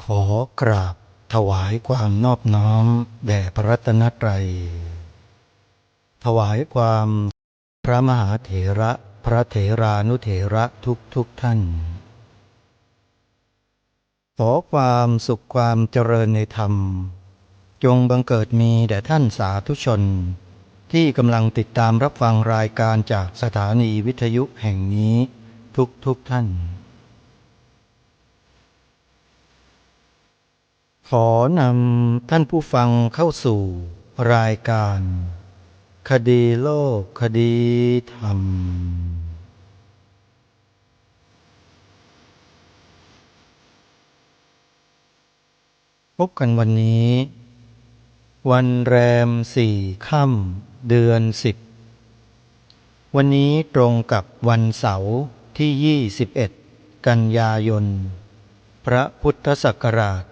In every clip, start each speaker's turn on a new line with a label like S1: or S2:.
S1: ขอกราบถวายความนอบน้อมแด่พระรัตนตรัยถวายความพระมหาเถระพระเถรานุเถระทุกท่านขอความสุขความเจริญในธรรมจงบังเกิดมีแด่ท่านสาธุชนที่กำลังติดตามรับฟังรายการจากสถานีวิทยุแห่งนี้ทุกท่านขอนำท่านผู้ฟังเข้าสู่รายการคดีโลกคดีธรรมพบกันวันนี้วันแรม4 ค่ำเดือน 10วันนี้ตรงกับวันเสาร์ที่21 กันยายนพระพุทธศักราช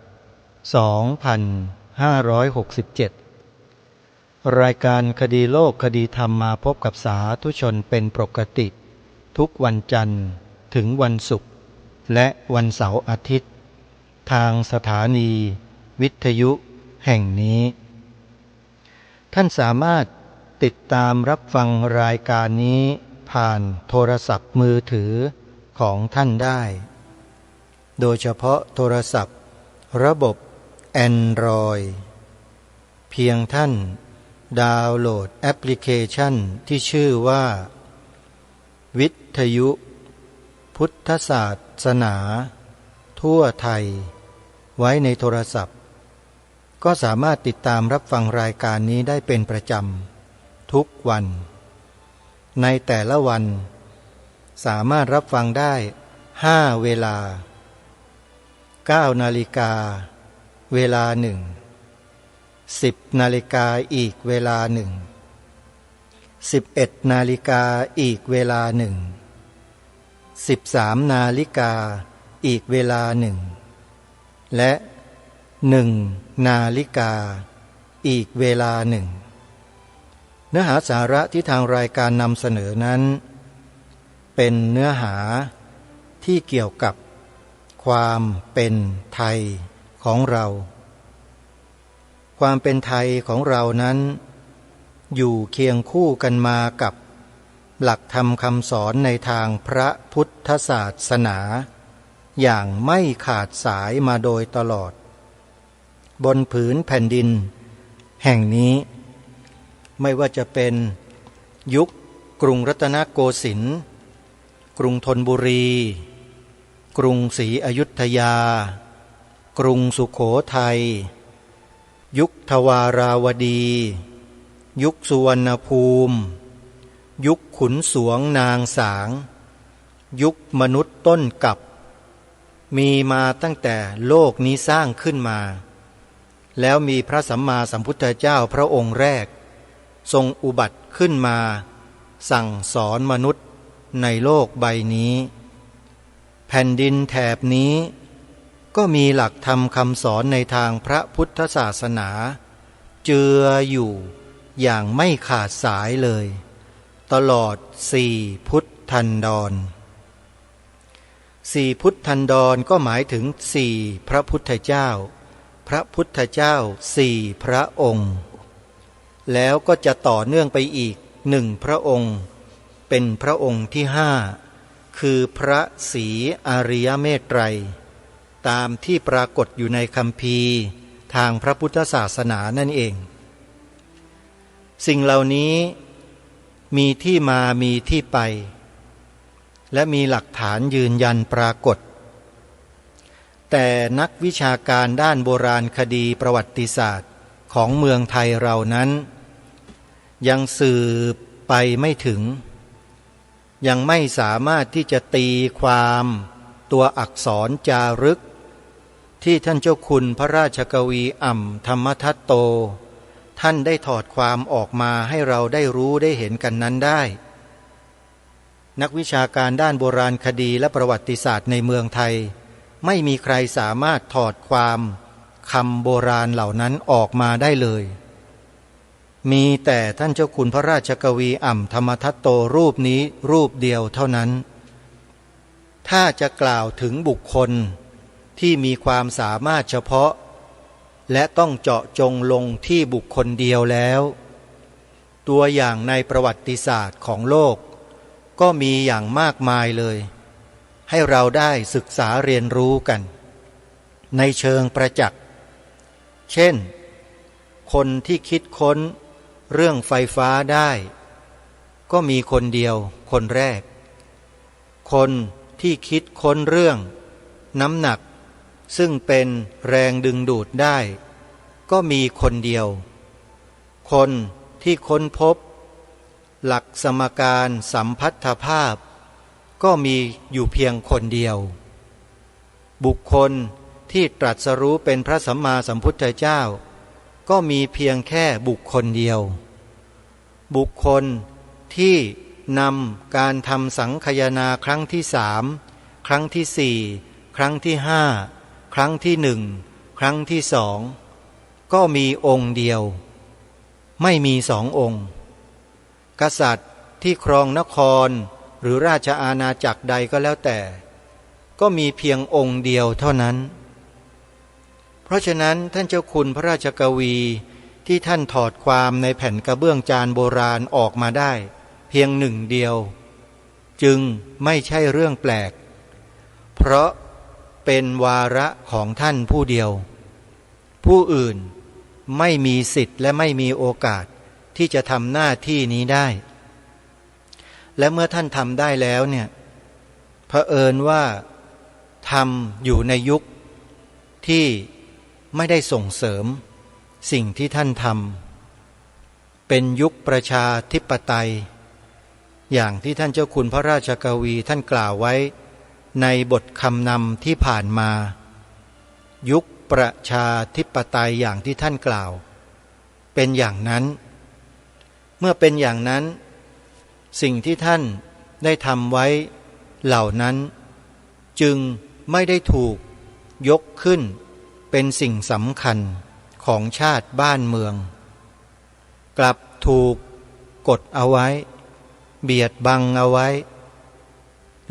S1: 2567รายการคดีโลกคดีธรรมมาพบกับสาธุชนเป็นปกติทุกวันจันทร์ถึงวันศุกร์และวันเสาร์อาทิตย์ทางสถานีวิทยุแห่งนี้ท่านสามารถติดตามรับฟังรายการนี้ผ่านโทรศัพท์มือถือของท่านได้โดยเฉพาะโทรศัพท์ระบบ Android เพียงท่านดาวน์โหลดแอปพลิเคชันที่ชื่อว่าวิทยุพุทธศาสนาทั่วไทยไว้ในโทรศัพท์ก็สามารถติดตามรับฟังรายการนี้ได้เป็นประจำทุกวันในแต่ละวันสามารถรับฟังได้5 เวลา9 นาฬิกาเวลาหนึ่ง10 นาฬิกาอีกเวลาหนึ่ง11 นาฬิกาอีกเวลาหนึ่ง13 นาฬิกาอีกเวลาหนึ่งและ1 นาฬิกาอีกเวลาหนึ่งเนื้อหาสาระที่ทางรายการนำเสนอนั้นเป็นเนื้อหาที่เกี่ยวกับความเป็นไทยของเราความเป็นไทยของเรานั้นอยู่เคียงคู่กันมากับหลักธรรมคำสอนในทางพระพุทธศาสนาอย่างไม่ขาดสายมาโดยตลอดบนผืนแผ่นดินแห่งนี้ไม่ว่าจะเป็นยุคกรุงรัตนโกสินทร์กรุงธนบุรีกรุงศรีอยุธยากรุงสุโขทัยยุคทวาราวดียุคสุวรรณภูมิยุคขุนสวงนางสางยุคมนุษย์ต้นกับมีมาตั้งแต่โลกนี้สร้างขึ้นมาแล้วมีพระสัมมาสัมพุทธเจ้าพระองค์แรกทรงอุบัติขึ้นมาสั่งสอนมนุษย์ในโลกใบนี้แผ่นดินแถบนี้ก็มีหลักธรรมคำสอนในทางพระพุทธศาสนาเจืออยู่อย่างไม่ขาดสายเลยตลอด4 พุทธันดร4 พุทธันดรก็หมายถึง4 พระพุทธเจ้าพระพุทธเจ้า4 พระองค์แล้วก็จะต่อเนื่องไปอีก1 พระองค์เป็นพระองค์ที่5คือพระศรีอริยเมตไตรตามที่ปรากฏอยู่ในคัมภีร์ทางพระพุทธศาสนานั่นเองสิ่งเหล่านี้มีที่มามีที่ไปและมีหลักฐานยืนยันปรากฏแต่นักวิชาการด้านโบราณคดีประวัติศาสตร์ของเมืองไทยเรานั้นยังสืบไปไม่ถึงยังไม่สามารถที่จะตีความตัวอักษรจารึกที่ท่านเจ้าคุณพระราชกวีอ่ำธรรมทัตโตท่านได้ถอดความออกมาให้เราได้รู้ได้เห็นกันนั้นได้นักวิชาการด้านโบราณคดีและประวัติศาสตร์ในเมืองไทยไม่มีใครสามารถถอดความคำโบราณเหล่านั้นออกมาได้เลยมีแต่ท่านเจ้าคุณพระราชกวีอ่ำธรรมทัตโตรูปนี้รูปเดียวเท่านั้นถ้าจะกล่าวถึงบุคคล ที่มีความสามารถเฉพาะและต้องเจาะจงลงที่บุคคลเดียวแล้วตัวอย่างในประวัติศาสตร์ของโลกก็มีอย่างมากมายเลยให้เราได้ศึกษาเรียนรู้กันในเชิงประจักษ์เช่นคนที่คิดค้นเรื่องไฟฟ้าได้ก็มีคนเดียวคนแรกคนที่คิดค้นเรื่องน้ำหนักซึ่งเป็นแรงดึงดูดได้ก็มีคนเดียวคนที่ค้นพบหลักสมการสัมพัทธภาพก็มีอยู่เพียงคนเดียวบุคคลที่ตรัสรู้เป็นพระสัมมาสัมพุทธเจ้าก็มีเพียงแค่บุคคลเดียวบุคคลที่นำการทำสังคายนาครั้งที่3ครั้งที่4ครั้งที่5ครั้งที่1ครั้งที่2ก็มีองค์เดียวไม่มี2 องค์กษัตริย์ที่ครองนครหรือราชอาณาจักรใดก็แล้วแต่ก็มีเพียงองค์เดียวเท่านั้นเพราะฉะนั้นท่านเจ้าคุณพระราชกวีที่ท่านถอดความในแผ่นกระเบื้องจานโบราณออกมาได้เพียงหนึ่งเดียวจึงไม่ใช่เรื่องแปลกเพราะเป็นวาระของท่านผู้เดียวผู้อื่นไม่มีสิทธิ์และไม่มีโอกาสที่จะทำหน้าที่นี้ได้และเมื่อท่านทำได้แล้วเนี่ยเผอิญว่าทำอยู่ในยุคที่ไม่ได้ส่งเสริมสิ่งที่ท่านทำเป็นยุคประชาธิปไตยอย่างที่ท่านเจ้าคุณพระราชกวีท่านกล่าวไว้ในบทคำนำที่ผ่านมายุคประชาธิปไตยอย่างที่ท่านกล่าวเป็นอย่างนั้นเมื่อเป็นอย่างนั้นสิ่งที่ท่านได้ทำไว้เหล่านั้นจึงไม่ได้ถูกยกขึ้นเป็นสิ่งสำคัญของชาติบ้านเมืองกลับถูกกดเอาไว้เบียดบังเอาไว้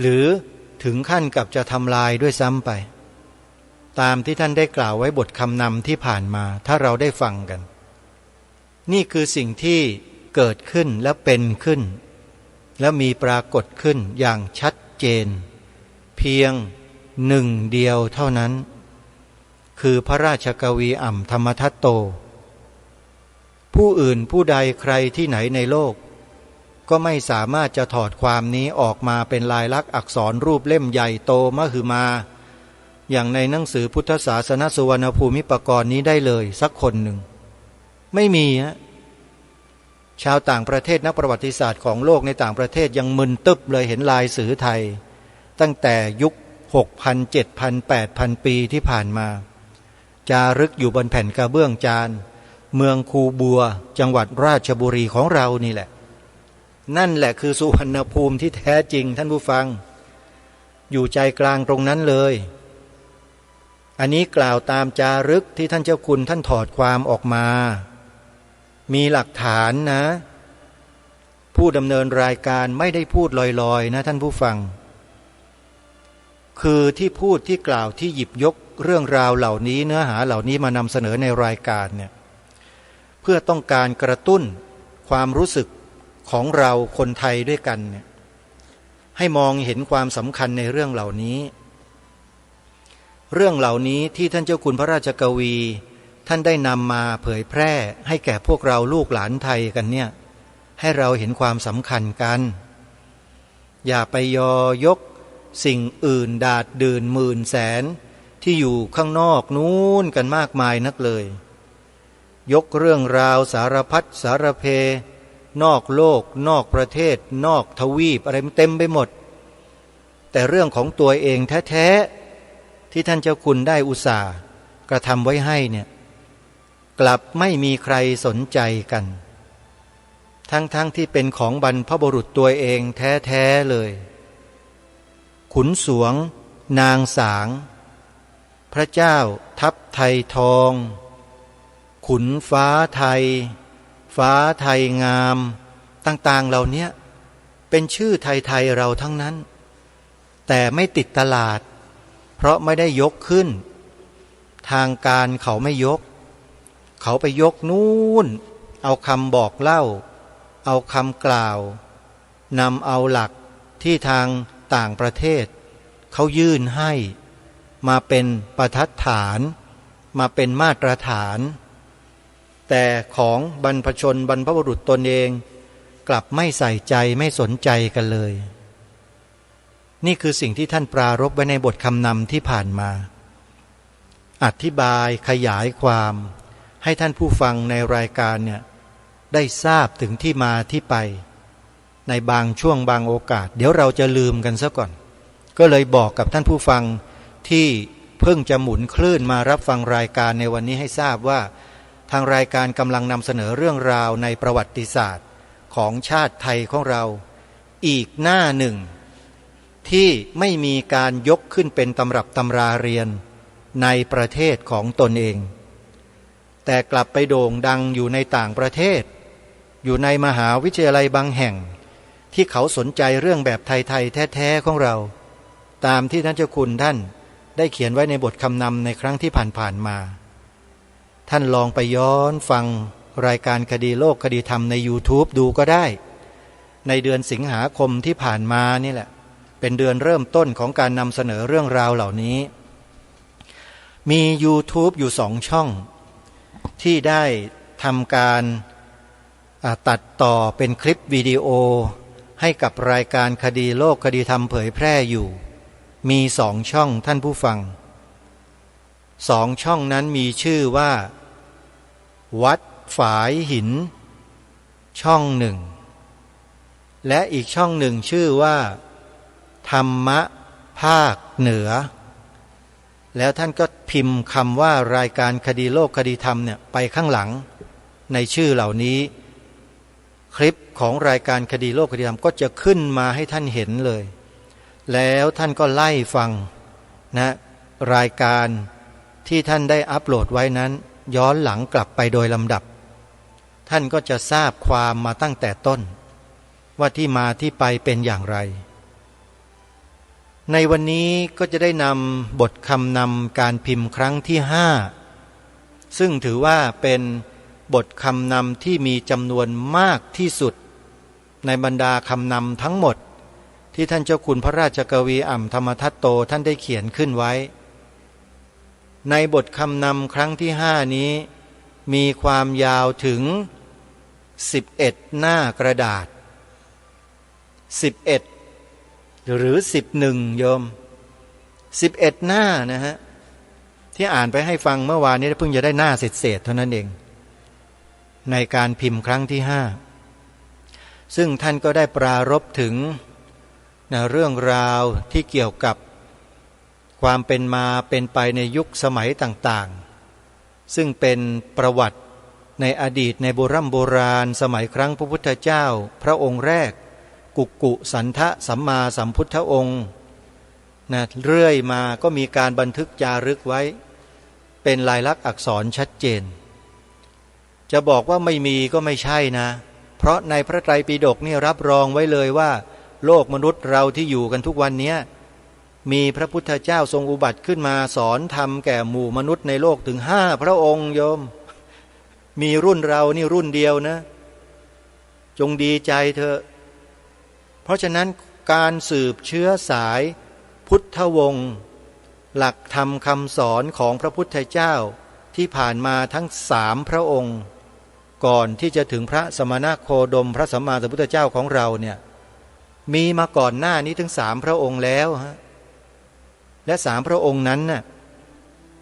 S1: หรือถึงขั้นกับจะทำลายด้วยซ้ำไปตามที่ท่านได้กล่าวไว้บทคำนำที่ผ่านมาถ้าเราได้ฟังกันนี่คือสิ่งที่เกิดขึ้นและเป็นขึ้นและมีปรากฏขึ้นอย่างชัดเจนเพียงหนึ่งเดียวเท่านั้นคือพระราชกวีอ่ำธรรมทัตโตผู้อื่นผู้ใดใครที่ไหนในโลกก็ไม่สามารถจะถอดความนี้ออกมาเป็นลายลักษณ์อักษรรูปเล่มใหญ่โตมหึมาอย่างในหนังสือพุทธศาสนสุวรรณภูมิปกรณ์นี้ได้เลยสักคนหนึ่งไม่มีฮะชาวต่างประเทศนักประวัติศาสตร์ของโลกในต่างประเทศยังมึนตึ๊บเลยเห็นลายสือไทยตั้งแต่ยุค 6,000 7,000 8,000 ปีที่ผ่านมาจารึกอยู่บนแผ่นกระเบื้องจานเมืองคูบัวจังหวัดราชบุรีของเรานี่แหละนั่นแหละคือสุวรรณภูมิที่แท้จริงท่านผู้ฟังอยู่ใจกลางตรงนั้นเลยอันนี้กล่าวตามจารึกที่ท่านเจ้าคุณท่านถอดความออกมามีหลักฐานนะผู้ดำเนินรายการไม่ได้พูดลอยๆนะท่านผู้ฟังคือที่พูดที่กล่าวที่หยิบยกเรื่องราวเหล่านี้เนื้อหาเหล่านี้มานำเสนอในรายการเนี่ยเพื่อต้องการกระตุ้นความรู้สึกของเราคนไทยด้วยกันเนี่ยให้มองเห็นความสำคัญในเรื่องเหล่านี้ที่ท่านเจ้าคุณพระราชกวีท่านได้นำมาเผยแพร่ให้แก่พวกเราลูกหลานไทยกันเนี่ยให้เราเห็นความสำคัญกันอย่าไปยกสิ่งอื่นดาดดื่นหมื่นแสนที่อยู่ข้างนอกนู้นกันมากมายนักเลยยกเรื่องราวสารพัดสารเพนอกโลกนอกประเทศนอกทวีปอะไรเต็มไปหมดแต่เรื่องของตัวเองแท้ๆที่ท่านเจ้าคุณได้อุตส่าห์กระทำไว้ให้เนี่ยกลับไม่มีใครสนใจกันทั้งที่เป็นของบรรพบุรุษตัวเองแท้ๆเลยขุนสวงนางสางพระเจ้าทัพไทยทองขุนฟ้าไทยฟ้าไทยงามต่างๆเหล่านี้เป็นชื่อไทยๆเราทั้งนั้นแต่ไม่ติดตลาดเพ เพราะไม่ได้ยกขึ้นทางการเขาไม่ยกเขาไปยกนู่นเอาคำบอกเล่าเอาคำกล่าวนำเอาหลักที่ทางต่างประเทศเขายื่นให้มาเป็นประทัดฐานมาเป็นมาตรฐานแต่ของบรรพชนบรรพบุรุษตนเองกลับไม่ใส่ใจไม่สนใจกันเลยนี่คือสิ่งที่ท่านปรารภไว้ในบทคำนำที่ผ่านมาอธิบายขยายความให้ท่านผู้ฟังในรายการเนี่ยได้ทราบถึงที่มาที่ไปในบางช่วงบางโอกาสเดี๋ยวเราจะลืมกันซะก่อนก็เลยบอกกับท่านผู้ฟังที่เพิ่งจะหมุนคลื่นมารับฟังรายการในวันนี้ให้ทราบว่าทางรายการกำลังนำเสนอเรื่องราวในประวัติศาสตร์ของชาติไทยของเราอีกหน้าหนึ่งที่ไม่มีการยกขึ้นเป็นตำรับตำราเรียนในประเทศของตนเองแต่กลับไปโด่งดังอยู่ในต่างประเทศอยู่ในมหาวิทยาลัยบางแห่งที่เขาสนใจเรื่องแบบไทยๆแท้ๆของเราตามที่ท่านเจ้าคุณท่านได้เขียนไว้ในบทคำนำในครั้งที่ผ่านๆมาท่านลองไปย้อนฟังรายการคดีโลกคดีธรรมใน YouTube ดูก็ได้ในเดือนสิงหาคมที่ผ่านมานี่แหละเป็นเดือนเริ่มต้นของการนำเสนอเรื่องราวเหล่านี้มี YouTube อยู่2 ช่องที่ได้ทำการตัดต่อเป็นคลิปวิดีโอให้กับรายการคดีโลกคดีธรรมเผยแพร่อยู่มี2 ช่องท่านผู้ฟัง2 ช่องนั้นมีชื่อว่าวัดฝายหินช่องหนึ่งและอีกช่องหนึ่งชื่อว่าธรรมะภาคเหนือแล้วท่านก็พิมพ์คำว่ารายการคดีโลกคดีธรรมเนี่ยไปข้างหลังในชื่อเหล่านี้คลิปของรายการคดีโลกคดีธรรมก็จะขึ้นมาให้ท่านเห็นเลยแล้วท่านก็ไล่ฟังนะรายการที่ท่านได้อัปโหลดไว้นั้นย้อนหลังกลับไปโดยลำดับท่านก็จะทราบความมาตั้งแต่ต้นว่าที่มาที่ไปเป็นอย่างไรในวันนี้ก็จะได้นำบทคำนำการพิมพ์ครั้งที่5ซึ่งถือว่าเป็นบทคำนำที่มีจำนวนมากที่สุดในบรรดาคำนำทั้งหมดที่ท่านเจ้าคุณพระราชกวีอ่ำธรรมทัตโตท่านได้เขียนขึ้นไว้ในบทคำนำครั้งที่5นี้มีความยาวถึง11หน้ากระดาษ11หรือ11โยม11หน้านะฮะที่อ่านไปให้ฟังเมื่อวานนี้เพิ่งจะได้หน้าเศษๆเท่านั้นเองในการพิมพ์ครั้งที่5ซึ่งท่านก็ได้ปรารภถึงเรื่องราวที่เกี่ยวกับความเป็นมาเป็นไปในยุคสมัยต่างๆซึ่งเป็นประวัติในอดีตในโบราณสมัยครั้งพระพุทธเจ้าพระองค์แรกกุกุสันทะสัมมาสัมพุทธองค์เรื่อยมาก็มีการบันทึกจารึกไว้เป็นลายลักษณ์อักษรชัดเจนจะบอกว่าไม่มีก็ไม่ใช่นะเพราะในพระไตรปิฎกนี่รับรองไว้เลยว่าโลกมนุษย์เราที่อยู่กันทุกวันนี้มีพระพุทธเจ้าทรงอุบัติขึ้นมาสอนธรรมแก่หมู่มนุษย์ในโลกถึง5 พระองค์โยมมีรุ่นเรานี่รุ่นเดียวนะจงดีใจเถอะเพราะฉะนั้นการสืบเชื้อสายพุทธวงศ์หลักธรรมคำสอนของพระพุทธเจ้าที่ผ่านมาทั้ง3 พระองค์ก่อนที่จะถึงพระสมณโคดมพระสัมมาสัมพุทธเจ้าของเราเนี่ยมีมาก่อนหน้านี้ถึง3 พระองค์แล้วฮะและ3 พระองค์นั้นน่ะ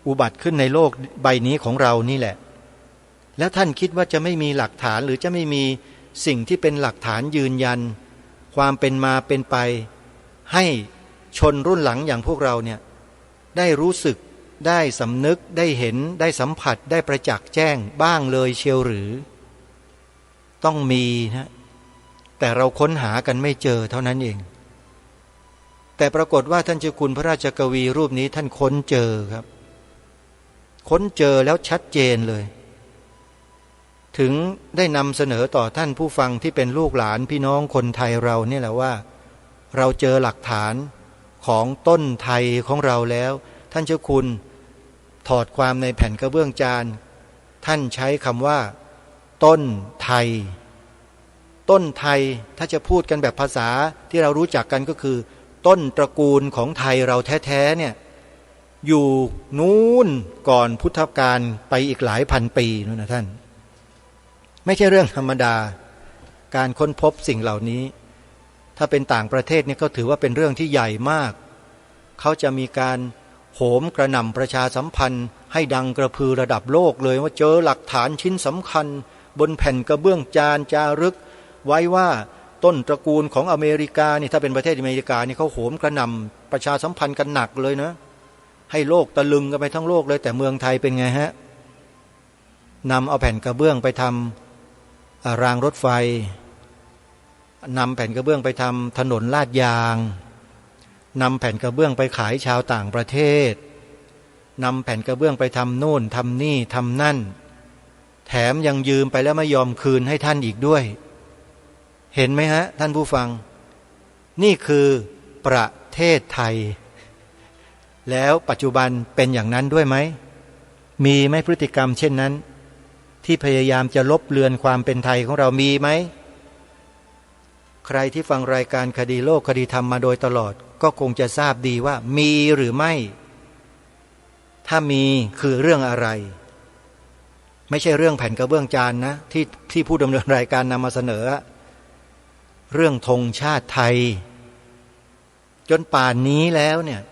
S1: อุบัติขึ้นในโลกใบนี้ของเรานี่แหละแล้วท่านคิดว่าจะไม่มีหลักฐานหรือจะไม่มีสิ่งที่เป็นหลักฐานยืนยันความเป็นมาเป็นไปให้ชนรุ่นหลังอย่างพวกเราเนี่ยได้รู้สึกได้สำนึกได้เห็นได้สัมผัสได้ประจักษ์แจ้งบ้างเลยเชียวหรือต้องมีนะแต่เราค้นหากันไม่เจอเท่านั้นเองแต่ปรากฏว่าท่านเจ้าคุณพระราชกวีรูปนี้ท่านค้นเจอครับค้นเจอแล้วชัดเจนเลยถึงได้นำเสนอต่อท่านผู้ฟังที่เป็นลูกหลานพี่น้องคนไทยเราเนี่ยแหละว่าเราเจอหลักฐาน ของต้นไทยของเราแล้วท่านเจ้าคุณถอดความในแผ่นกระเบื้องจานท่านใช้คำว่าต้นไทยต้นไทยถ้าจะพูดกันแบบภาษาที่เรารู้จักกันก็คือต้นตระกูลของไทยเราแท้ๆเนี่ยอยู่นู้นก่อนพุทธกาลไปอีกหลายพันปีนู่นนะท่านไม่ใช่เรื่องธรรมดาการค้นพบสิ่งเหล่านี้ถ้าเป็นต่างประเทศเนี่ยก็ถือว่าเป็นเรื่องที่ใหญ่มากเขาจะมีการโหมกระหน่ำประชาสัมพันธ์ให้ดังกระพือระดับโลกเลยว่าเจอหลักฐานชิ้นสำคัญบนแผ่นกระเบื้องจานจารึกไว้ว่าต้นตระกูลของอเมริกานี่ถ้าเป็นประเทศอเมริกานี่เขาโหมกระหน่ำประชาสัมพันธ์กันหนักเลยนะให้โลกตะลึงกันไปทั้งโลกเลยแต่เมืองไทยเป็นไงฮะนำเอาแผ่นกระเบื้องไปทำรางรถไฟนำแผ่นกระเบื้องไปทำถนนลาดยางนำแผ่นกระเบื้องไปขายชาวต่างประเทศนำแผ่นกระเบื้องไปทำโน่นทำนี่ทำนั่นแถมยังยืมไปแล้วไม่ยอมคืนให้ท่านอีกด้วยเห็นไหมฮะท่านผู้ฟังนี่คือประเทศไทยแล้วปัจจุบันเป็นอย่างนั้นด้วยไหมมีไหมพฤติกรรมเช่นนั้นที่พยายามจะลบเลือนความเป็นไทยของเรามีไหมใครที่ฟังรายการคดีโลกคดีธรรมมาโดยตลอดก็คงจะทราบดีว่ามีหรือไม่ถ้ามีคือเรื่องอะไรไม่ใช่เรื่องแผ่นกระเบื้องจานนะที่ผู้ดำเนินรายการนำมาเสนอเรื่องธงชาติไทยจนป่านนี้แล้วเนี่ย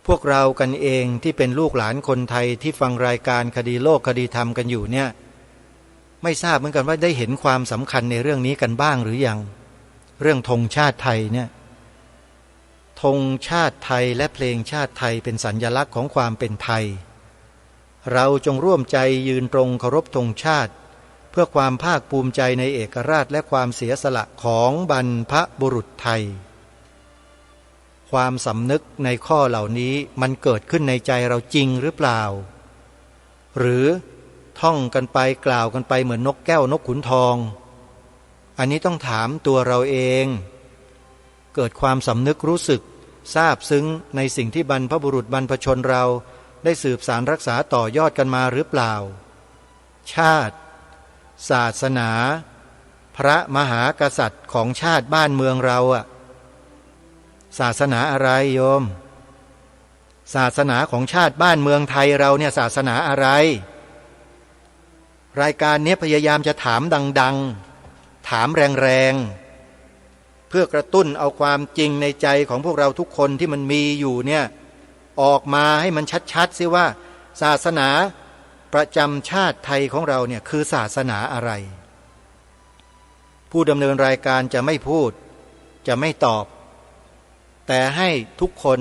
S1: พวกเรากันเองที่เป็นลูกหลานคนไทยที่ฟังรายการคดีโลกคดีธรรมกันอยู่เนี่ยไม่ทราบเหมือนกันว่าได้เห็นความสำคัญในเรื่องนี้กันบ้างหรือยังเรื่องธงชาติไทยเนี่ยธงชาติไทยและเพลงชาติไทยเป็นสัญลักษณ์ของความเป็นไทยเราจงร่วมใจยืนตรงเคารพธงชาติเพื่อความภาคภูมิใจในเอกราชและความเสียสละของบรรพบุรุษไทยความสำนึกในข้อเหล่านี้มันเกิดขึ้นในใจเราจริงหรือเปล่าหรือท่องกันไปกล่าวกันไปเหมือนนกแก้วนกขุนทองอันนี้ต้องถามตัวเราเองเกิดความสำนึกรู้สึกซาบซึ้งในสิ่งที่บรรพบุรุษบรรพชนเราได้สืบสานรักษาต่อยอดกันมาหรือเปล่าชาติศาสนาพระมหากษัตริย์ของชาติบ้านเมืองเราอะศาสนาอะไรโยมศาสนาของชาติบ้านเมืองไทยเราเนี่ยศาสนาอะไรรายการนี้พยายามจะถามดังๆถามแรงๆเพื่อกระตุ้นเอาความจริงในใจของพวกเราทุกคนที่มันมีอยู่เนี่ยออกมาให้มันชัดๆสิว่าศาสนาประจำชาติไทยของเราเนี่ยคือศาสนาอะไรผู้ดำเนินรายการจะไม่พูดจะไม่ตอบแต่ให้ทุกคน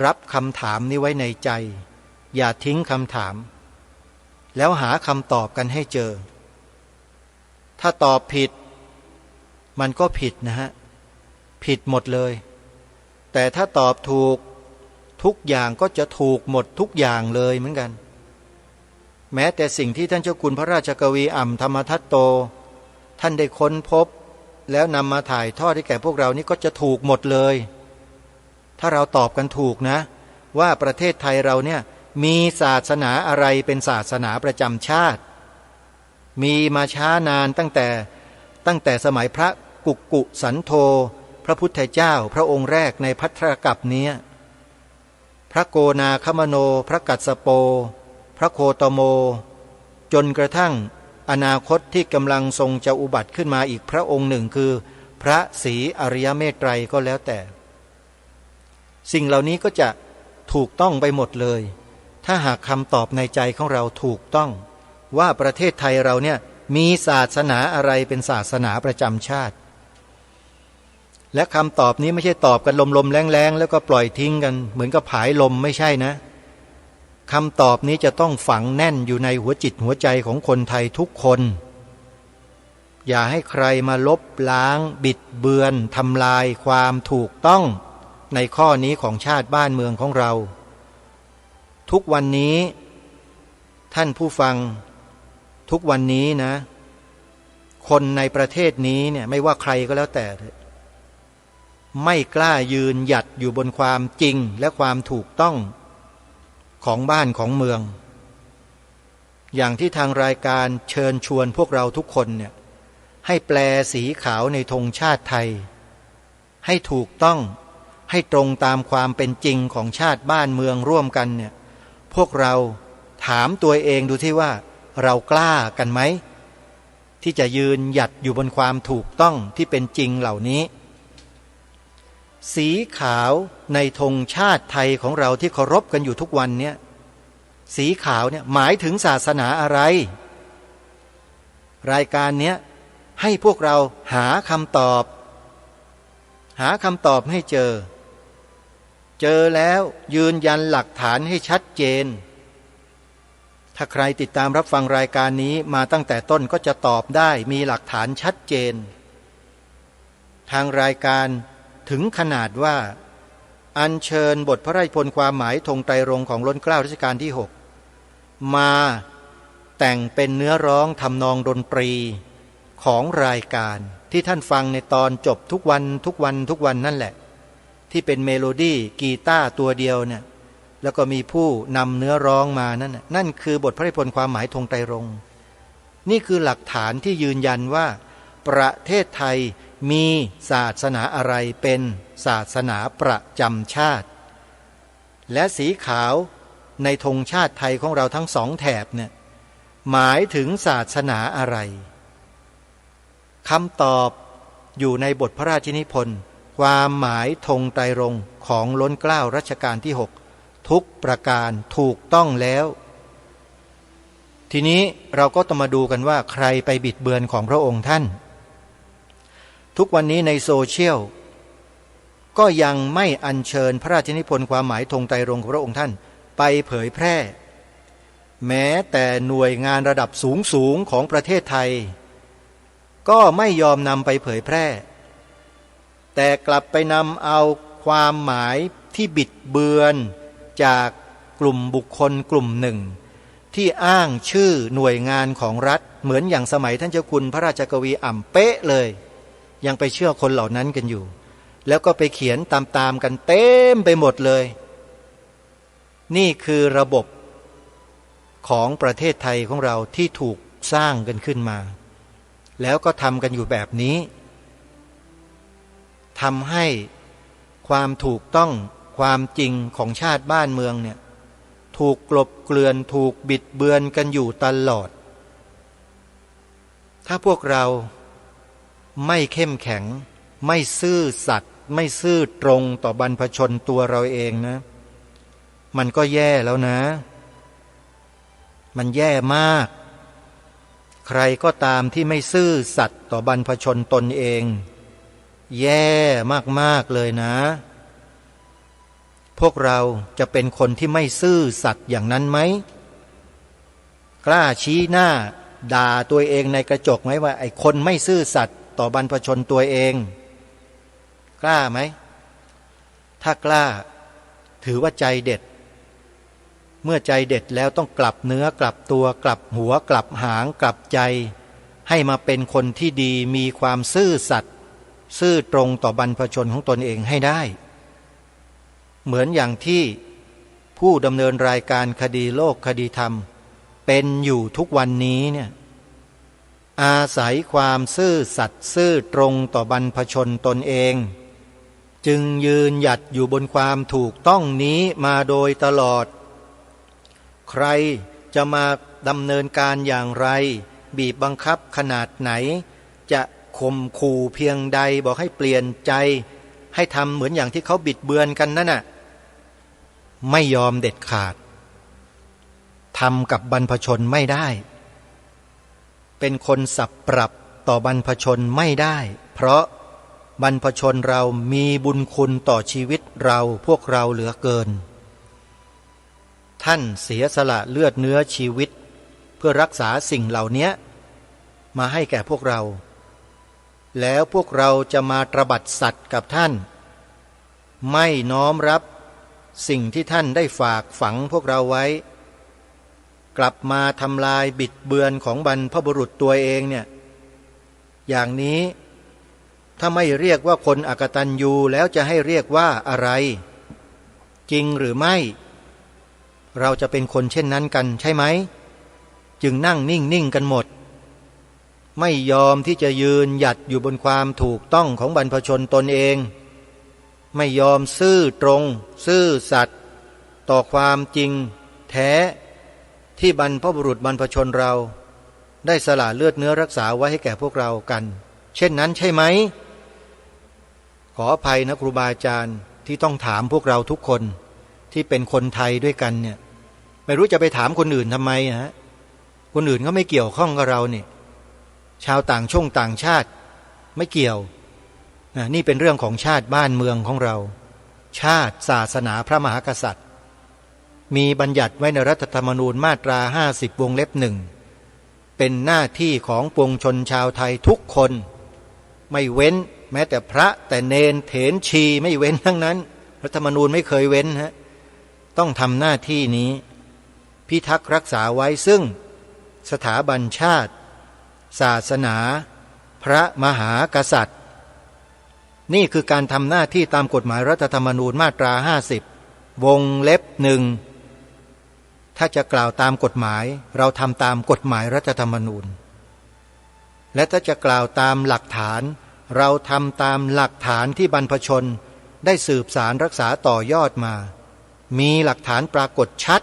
S1: รับคำถามนี้ไว้ในใจอย่าทิ้งคำถามแล้วหาคำตอบกันให้เจอถ้าตอบผิดมันก็ผิดนะฮะผิดหมดเลยแต่ถ้าตอบถูกทุกอย่างก็จะถูกหมดทุกอย่างเลยเหมือนกันแม้แต่สิ่งที่ท่านเจ้าคุณพระราชกวีอ่ำธรรมทัตโตท่านได้ค้นพบแล้วนำมาถ่ายทอดให้แก่พวกเรานี่ก็จะถูกหมดเลยถ้าเราตอบกันถูกนะว่าประเทศไทยเราเนี่ยมีศาสนาอะไรเป็นศาสนาประจำชาติมีมาช้านานตั้งแต่สมัยพระกุกุสันโธพระพุทธเจ้าพระองค์แรกในภัทรกัปนี้พระโกนาคมโนพระกัสสโปพระโคตโมจนกระทั่งอนาคตที่กำลังทรงจะอุบัติขึ้นมาอีกพระองค์หนึ่งคือพระศรีอริยเมตไตรก็แล้วแต่สิ่งเหล่านี้ก็จะถูกต้องไปหมดเลยถ้าหากคำตอบในใจของเราถูกต้องว่าประเทศไทยเราเนี่ยมีศาสนาอะไรเป็นศาสนาประจำชาติและคำตอบนี้ไม่ใช่ตอบกันลมๆแรงๆแล้วก็ปล่อยทิ้งกันเหมือนกับผายลมไม่ใช่นะคำตอบนี้จะต้องฝังแน่นอยู่ในหัวจิตหัวใจของคนไทยทุกคนอย่าให้ใครมาลบล้างบิดเบือนทำลายความถูกต้องในข้อนี้ของชาติบ้านเมืองของเราทุกวันนี้ท่านผู้ฟังทุกวันนี้นะคนในประเทศนี้เนี่ยไม่ว่าใครก็แล้วแต่ ไม่กล้ายืนหยัดอยู่บนความจริงและความถูกต้องของบ้านของเมืองอย่างที่ทางรายการเชิญชวนพวกเราทุกคนเนี่ยให้แปลสีขาวในธงชาติไทยให้ถูกต้องให้ตรงตามความเป็นจริงของชาติบ้านเมืองร่วมกันเนี่ยพวกเราถามตัวเองดูที่ว่าเรากล้ากันไหมที่จะยืนหยัดอยู่บนความถูกต้องที่เป็นจริงเหล่านี้สีขาวในธงชาติไทยของเราที่เคารพกันอยู่ทุกวันเนี่ยสีขาวเนี่ยหมายถึงศาสนาอะไรรายการเนี้ยให้พวกเราหาคำตอบให้เจอแล้วยืนยันหลักฐานให้ชัดเจนถ้าใครติดตามรับฟังรายการนี้มาตั้งแต่ต้นก็จะตอบได้มีหลักฐานชัดเจนทางรายการถึงขนาดว่าอัญเชิญบทพระราชนิพนธ์ความหมายธงไตรรงค์ของล้นเกล้ารัชกาลที่6มาแต่งเป็นเนื้อร้องทำนองดนตรีของรายการที่ท่านฟังในตอนจบทุกวันนั่นแหละที่เป็นเมโลดี้กีตาร์ตัวเดียวเนี่ยแล้วก็มีผู้นำเนื้อร้องมานั่นคือบทพระราชนิพนธ์ความหมายธงไตรรงค์นี่คือหลักฐานที่ยืนยันว่าประเทศไทยมีศาสนาอะไรเป็นศาสนาประจำชาติและสีขาวในธงชาติไทยของเราทั้งสองแถบเนี่ยหมายถึงศาสนาอะไรคำตอบอยู่ในบทพระราชนิพนธ์ความหมายธงไตรรงค์ของล้นเกล้ารัชกาลที่6ทุกประการถูกต้องแล้วทีนี้เราก็ต้องมาดูกันว่าใครไปบิดเบือนของพระองค์ท่านทุกวันนี้ในโซเชียลก็ยังไม่อัญเชิญพระราชนิพนธ์ความหมายธงไตรรงค์ของพระองค์ท่านไปเผยแพร่แม้แต่หน่วยงานระดับสูงของประเทศไทยก็ไม่ยอมนำไปเผยแพร่แต่กลับไปนำเอาความหมายที่บิดเบือนจากกลุ่มบุคคลกลุ่มหนึ่งที่อ้างชื่อหน่วยงานของรัฐเหมือนอย่างสมัยท่านเจ้าคุณพระราชกวีอ่ำเป๊ะเลยยังไปเชื่อคนเหล่านั้นกันอยู่แล้วก็ไปเขียนตามกันเต็มไปหมดเลยนี่คือระบบของประเทศไทยของเราที่ถูกสร้างกันขึ้นมาแล้วก็ทำกันอยู่แบบนี้ทำให้ความถูกต้องความจริงของชาติบ้านเมืองเนี่ยถูกกลบเกลื่อนถูกบิดเบือนกันอยู่ตลอดถ้าพวกเราไม่เข้มแข็งไม่ซื่อสัตย์ไม่ซื่อตรงต่อบรรพชนตัวเราเองนะมันก็แย่แล้วนะมันแย่มากใครก็ตามที่ไม่ซื่อสัตย์ต่อบรรพชนตนเองแย่มากๆเลยนะพวกเราจะเป็นคนที่ไม่ซื่อสัตย์อย่างนั้นไหมกล้าชี้หน้าด่าตัวเองในกระจกไหมว่าไอ้คนไม่ซื่อสัตย์ต่อบรรพชนตัวเองกล้าไหมถ้ากล้าถือว่าใจเด็ดเมื่อใจเด็ดแล้วต้องกลับเนื้อกลับตัวกลับหัวกลับหางกลับใจให้มาเป็นคนที่ดีมีความซื่อสัตย์ซื่อตรงต่อบรรพชนของตนเองให้ได้เหมือนอย่างที่ผู้ดำเนินรายการคดีโลกคดีธรรมเป็นอยู่ทุกวันนี้เนี่ยอาศัยความซื่อสัตย์ซื่อตรงต่อบรรพชนตนเองจึงยืนหยัดอยู่บนความถูกต้องนี้มาโดยตลอดใครจะมาดำเนินการอย่างไรบีบบังคับขนาดไหนจะข่มขู่เพียงใดบอกให้เปลี่ยนใจให้ทำเหมือนอย่างที่เขาบิดเบือนกันนั่นน่ะไม่ยอมเด็ดขาดทำกับบรรพชนไม่ได้เป็นคนสับปรับต่อบรรพชนไม่ได้เพราะบรรพชนเรามีบุญคุณต่อชีวิตเราพวกเราเหลือเกินท่านเสียสละเลือดเนื้อชีวิตเพื่อรักษาสิ่งเหล่านี้มาให้แก่พวกเราแล้วพวกเราจะมาตระบัดสัตย์กับท่านไม่น้อมรับสิ่งที่ท่านได้ฝากฝังพวกเราไว้กลับมาทำลายบิดเบือนของบรรพบุรุษตัวเองเนี่ยอย่างนี้ ถ้าไม่เรียกว่าคนอกตัญญูแล้วจะให้เรียกว่าอะไรจริงหรือไม่เราจะเป็นคนเช่นนั้นกันใช่ไหมจึงนั่งนิ่งกันหมดไม่ยอมที่จะยืนหยัดอยู่บนความถูกต้องของบรรพชนตนเองไม่ยอมซื่อตรงซื่อสัตย์ต่อความจริงแท้ที่บรรพบุรุษบรรพชนเราได้สละเลือดเนื้อรักษาไว้ให้แก่พวกเรากันเช่นนั้นใช่ไหมขออภัยนะครูบาอาจารย์ที่ต้องถามพวกเราทุกคนที่เป็นคนไทยด้วยกันเนี่ยไม่รู้จะไปถามคนอื่นทำไมฮะคนอื่นเขาไม่เกี่ยวข้องกับเราเนี่ยชาวต่างชาติไม่เกี่ยวนี่เป็นเรื่องของชาติบ้านเมืองของเราชาติศาสนาพระมหากษัตริย์มีบัญญัติไว้ในรัฐธรรมนูญมาตรา50วงเล็บหนึ่งเป็นหน้าที่ของปวงชนชาวไทยทุกคนไม่เว้นแม้แต่พระแต่เนนเถรชีไม่เว้นทั้งนั้นรัฐธรรมนูญไม่เคยเว้นฮะต้องทำหน้าที่นี้พิทักษ์รักษาไว้ซึ่งสถาบันชาติศาสนาพระมหากษัตริย์นี่คือการทำหน้าที่ตามกฎหมายรัฐธรรมนูญมาตรา50วงเล็บหนึ่งถ้าจะกล่าวตามกฎหมายเราทำตามกฎหมายรัฐธรรมนูญและถ้าจะกล่าวตามหลักฐานเราทำตามหลักฐานที่บรรพชนได้สืบสารรักษาต่อยอดมามีหลักฐานปรากฏชัด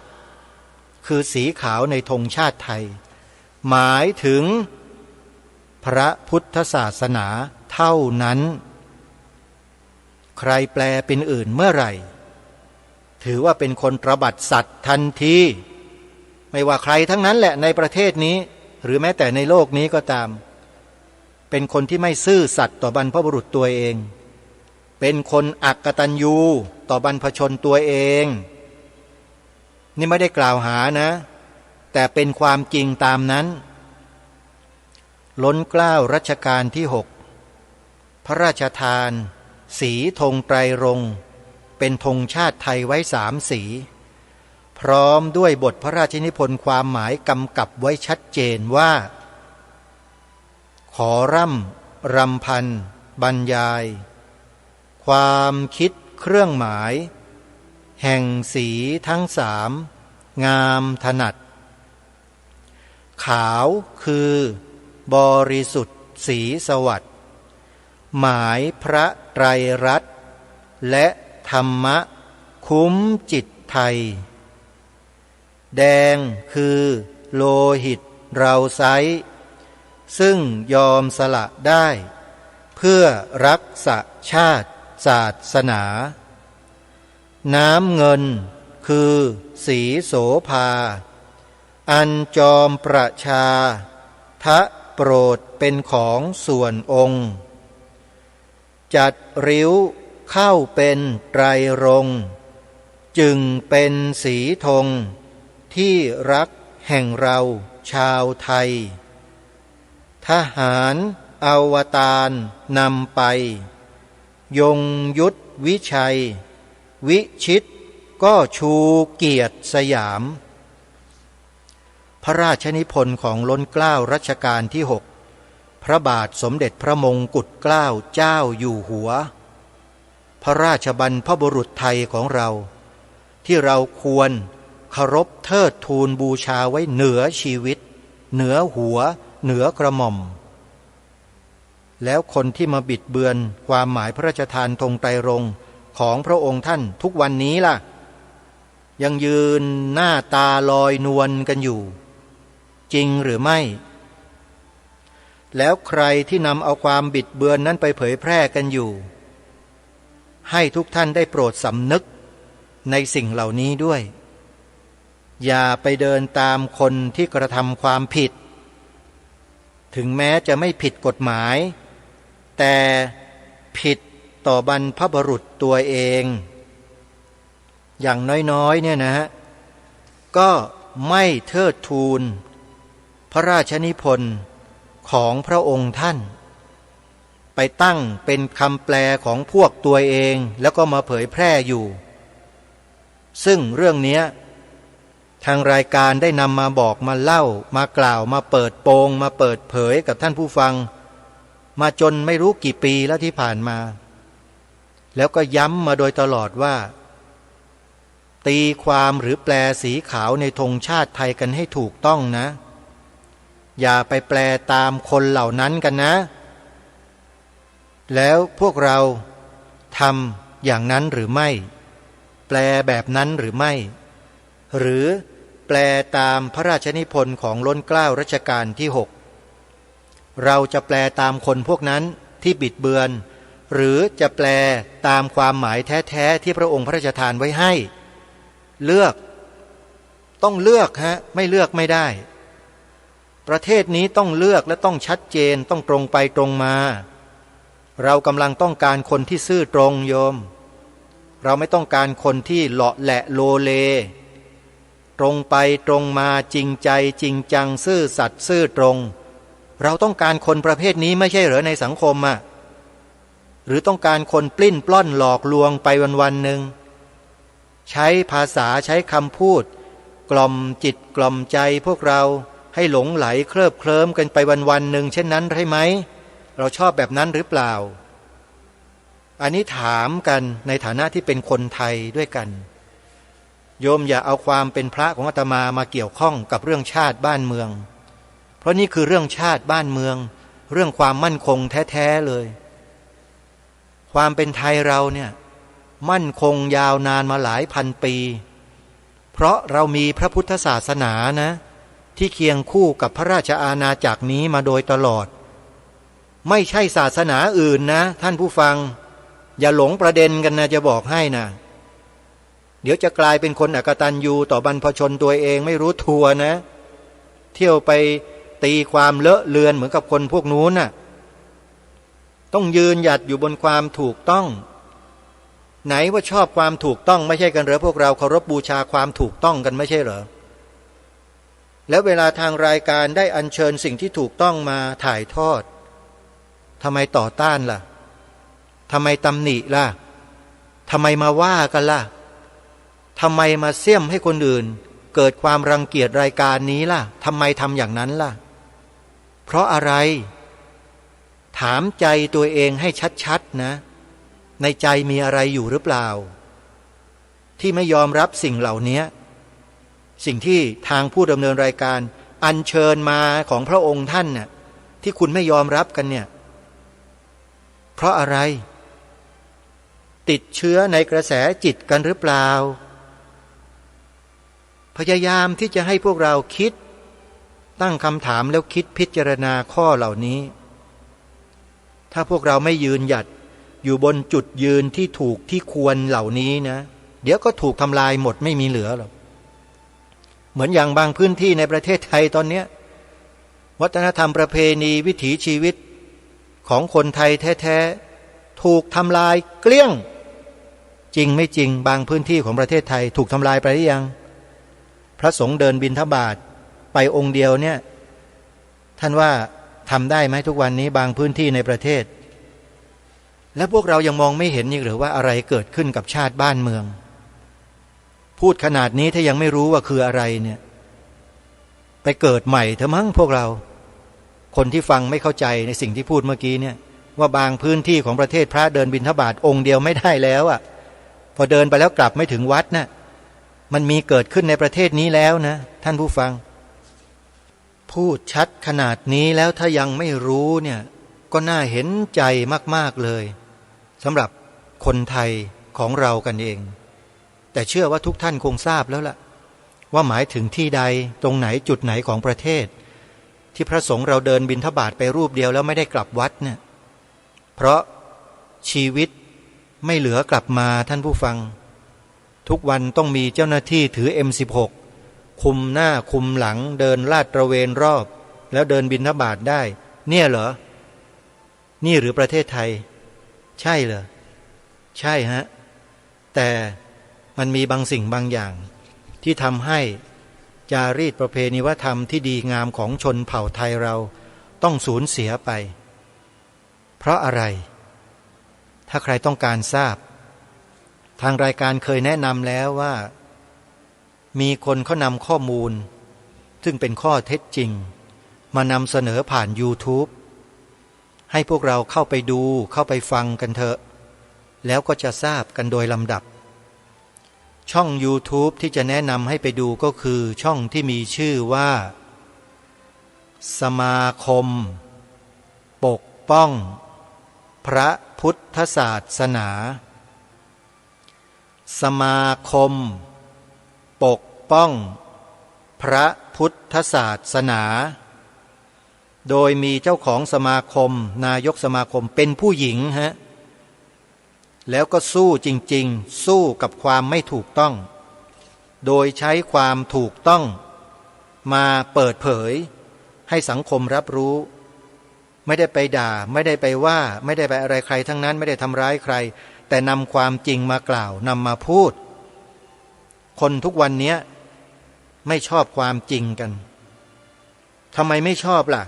S1: คือสีขาวในธงชาติไทยหมายถึงพระพุทธศาสนาเท่านั้นใครแปลเป็นอื่นเมื่อไหร่ถือว่าเป็นคนตระบัดสัตว์ทันทีไม่ว่าใครทั้งนั้นแหละในประเทศนี้หรือแม้แต่ในโลกนี้ก็ตามเป็นคนที่ไม่ซื่อสัตย์ต่อบรรพบุรุษตัวเองเป็นคนอักตัญญูต่อบรรพชนตัวเองนี่ไม่ได้กล่าวหานะแต่เป็นความจริงตามนั้นล้นเกล้ารัชกาลที่6พระราชทานสีธงไตรรงค์เป็นธงชาติไทยไว้3 สีพร้อมด้วยบทพระราชนิพนธ์ความหมายกำกับไว้ชัดเจนว่าขอร่ำรำพันบรรยายความคิดเครื่องหมายแห่งสีทั้ง3งามถนัดขาวคือบริสุทธิ์สีสวัสดิ์หมายพระไตรรัตน์และธรรมะคุ้มจิตไทยแดงคือโลหิตเราไซร้ซึ่งยอมสละได้เพื่อรักษาชาติศาสนาน้ำเงินคือสีโสภาอันจอมประชาทะโปรดเป็นของส่วนองค์จัดริ้วเข้าเป็นไตรรงค์จึงเป็นสีธงที่รักแห่งเราชาวไทยทหารอวตารนำไปยงยุทธวิชัยวิชิตก็ชูเกียรติสยามพระราชนิพนธ์ของล้นเกล้ารัชกาลที่6พระบาทสมเด็จพระมงกุฎเกล้าเจ้าอยู่หัวพระราชบรรพบุรุษไทยของเราที่เราควรเคารพเทิดทูนบูชาไว้เหนือชีวิตเหนือหัวเหนือกระหม่อมแล้วคนที่มาบิดเบือนความหมายพระราชทานธงไตรรงค์ของพระองค์ท่านทุกวันนี้ล่ะยังยืนหน้าตาลอยนวลกันอยู่จริงหรือไม่แล้วใครที่นำเอาความบิดเบือนนั้นไปเผยแพร่กันอยู่ให้ทุกท่านได้โปรดสำนึกในสิ่งเหล่านี้ด้วยอย่าไปเดินตามคนที่กระทำความผิดถึงแม้จะไม่ผิดกฎหมายแต่ผิดต่อบรรพบุรุษตัวเองอย่างน้อยๆเนี่ยนะฮะก็ไม่เทิดทูนพระราชนิพนธ์ของพระองค์ท่านไปตั้งเป็นคำแปลของพวกตัวเองแล้วก็มาเผยแพร่อยู่ซึ่งเรื่องนี้ทางรายการได้นำมาบอกมาเล่ามากล่าวมาเปิดโปงมาเปิดเผยกับท่านผู้ฟัง มาจนไม่รู้กี่ปีแล้วที่ผ่านมาแล้วก็ย้ำมาโดยตลอดว่าตีความหรือแปลสีขาวในธงชาติไทยกันให้ถูกต้องนะอย่าไปแปลตามคนเหล่านั้นกันนะแล้วพวกเราทำอย่างนั้นหรือไม่แปลแบบนั้นหรือไม่หรือแปลตามพระราชนิพนธ์ของล้นเกล้ารัชกาลที่6เราจะแปลตามคนพวกนั้นที่บิดเบือนหรือจะแปลตามความหมายแท้ๆที่พระองค์พระราชทานไว้ให้เลือกต้องเลือกฮะไม่เลือกไม่ได้ประเทศนี้ต้องเลือกและต้องชัดเจนต้องตรงไปตรงมาเรากำลังต้องการคนที่ซื่อตรงโยมเราไม่ต้องการคนที่เลาะแหละโลเลตรงไปตรงมาจริงใจจริงจังซื่อสัตย์ซื่อตรงเราต้องการคนประเภทนี้ไม่ใช่เหรอในสังคมอ่ะหรือต้องการคนปลิ้นปล้อนหลอกลวงไปวันๆหนึ่งใช้ภาษาใช้คำพูดกล่อมจิตกล่อมใจพวกเราให้หลงไหลเคลิบเคลิ้มกันไปวันๆหนึ่งเช่นนั้นใช่ไหมเราชอบแบบนั้นหรือเปล่าอันนี้ถามกันในฐานะที่เป็นคนไทยด้วยกันโยมอย่าเอาความเป็นพระของอาตมามาเกี่ยวข้องกับเรื่องชาติบ้านเมืองเพราะนี่คือเรื่องชาติบ้านเมืองเรื่องความมั่นคงแท้ๆเลยความเป็นไทยเราเนี่ยมั่นคงยาวนานมาหลายพันปีเพราะเรามีพระพุทธศาสนานะที่เคียงคู่กับพระราชอาณาจักรนี้มาโดยตลอดไม่ใช่ศาสนาอื่นนะท่านผู้ฟังอย่าหลงประเด็นกันนะจะบอกให้นะเดี๋ยวจะกลายเป็นคนอกตัญญูต่อบรรพชนตัวเองไม่รู้ตัวนะเที่ยวไปตีความเลอะเลือนเหมือนกับคนพวกนู้นน่ะต้องยืนหยัดอยู่บนความถูกต้องไหนว่าชอบความถูกต้องไม่ใช่กันเหรอพวกเราเคารพบูชาความถูกต้องกันไม่ใช่เหรอแล้วเวลาทางรายการได้อัญเชิญสิ่งที่ถูกต้องมาถ่ายทอดทำไมต่อต้านล่ะทำไมตำหนิล่ะทำไมมาว่ากันล่ะทำไมมาเสี่ยมให้คนอื่นเกิดความรังเกียจรายการนี้ล่ะทำไมทำอย่างนั้นล่ะเพราะอะไรถามใจตัวเองให้ชัดๆนะในใจมีอะไรอยู่หรือเปล่าที่ไม่ยอมรับสิ่งเหล่านี้สิ่งที่ทางผู้ดำเนินรายการอัญเชิญมาของพระองค์ท่านน่ะที่คุณไม่ยอมรับกันเนี่ยเพราะอะไรติดเชื้อในกระแสจิตกันหรือเปล่าพยายามที่จะให้พวกเราคิดตั้งคำถามแล้วคิดพิจารณาข้อเหล่านี้ถ้าพวกเราไม่ยืนหยัดอยู่บนจุดยืนที่ถูกที่ควรเหล่านี้นะเดี๋ยวก็ถูกทำลายหมดไม่มีเหลือหรอกเหมือนอย่างบางพื้นที่ในประเทศไทยตอนนี้วัฒนธรรมประเพณีวิถีชีวิตของคนไทยแท้ๆถูกทำลายเกลี้ยงจริงไม่จริงบางพื้นที่ของประเทศไทยถูกทำลายไปหรือยังพระสงฆ์เดินบิณฑบาตไปองค์เดียวเนี่ยท่านว่าทำได้ไหมทุกวันนี้บางพื้นที่ในประเทศและพวกเรายังมองไม่เห็นอีกหรือว่าอะไรเกิดขึ้นกับชาติบ้านเมืองพูดขนาดนี้ถ้ายังไม่รู้ว่าคืออะไรเนี่ยไปเกิดใหม่เถอะมั้งพวกเราคนที่ฟังไม่เข้าใจในสิ่งที่พูดเมื่อกี้เนี่ยว่าบางพื้นที่ของประเทศพระเดินบิณฑบาตองค์เดียวไม่ได้แล้วอ่ะพอเดินไปแล้วกลับไม่ถึงวัดนะมันมีเกิดขึ้นในประเทศนี้แล้วนะท่านผู้ฟังพูดชัดขนาดนี้แล้วถ้ายังไม่รู้เนี่ยก็น่าเห็นใจมากๆเลยสำหรับคนไทยของเรากันเองแต่เชื่อว่าทุกท่านคงทราบแล้วล่ะว่าหมายถึงที่ใดตรงไหนจุดไหนของประเทศที่พระสงฆ์เราเดินบิณฑบาตไปรูปเดียวแล้วไม่ได้กลับวัดเนี่ยเพราะชีวิตไม่เหลือกลับมาท่านผู้ฟังทุกวันต้องมีเจ้าหน้าที่ถือ M16 คุมหน้าคุมหลังเดินลาดตระเวนรอบแล้วเดินบิณฑบาตได้เนี่ยเหรอนี่หรือประเทศไทยใช่เหรอใช่ฮะแต่มันมีบางสิ่งบางอย่างที่ทำให้จารีตประเพณีวัฒนธรรมที่ดีงามของชนเผ่าไทยเราต้องสูญเสียไปเพราะอะไรถ้าใครต้องการทราบทางรายการเคยแนะนำแล้วว่ามีคนเขานำข้อมูลซึ่งเป็นข้อเท็จจริงมานำเสนอผ่าน YouTube ให้พวกเราเข้าไปดูเข้าไปฟังกันเถอะแล้วก็จะทราบกันโดยลำดับช่อง YouTube ที่จะแนะนำให้ไปดูก็คือช่องที่มีชื่อว่าสมาคมปกป้องพระพุทธศาสนาสมาคมปกป้องพระพุทธศาสนาโดยมีเจ้าของสมาคมนายกสมาคมเป็นผู้หญิงฮะแล้วก็สู้จริงๆสู้กับความไม่ถูกต้องโดยใช้ความถูกต้องมาเปิดเผยให้สังคมรับรู้ไม่ได้ไปด่าไม่ได้ไปว่าไม่ได้ไปอะไรใครทั้งนั้นไม่ได้ทำร้ายใครแต่นำความจริงมากล่าวนำมาพูดคนทุกวันนี้ไม่ชอบความจริงกันทำไมไม่ชอบล่ะ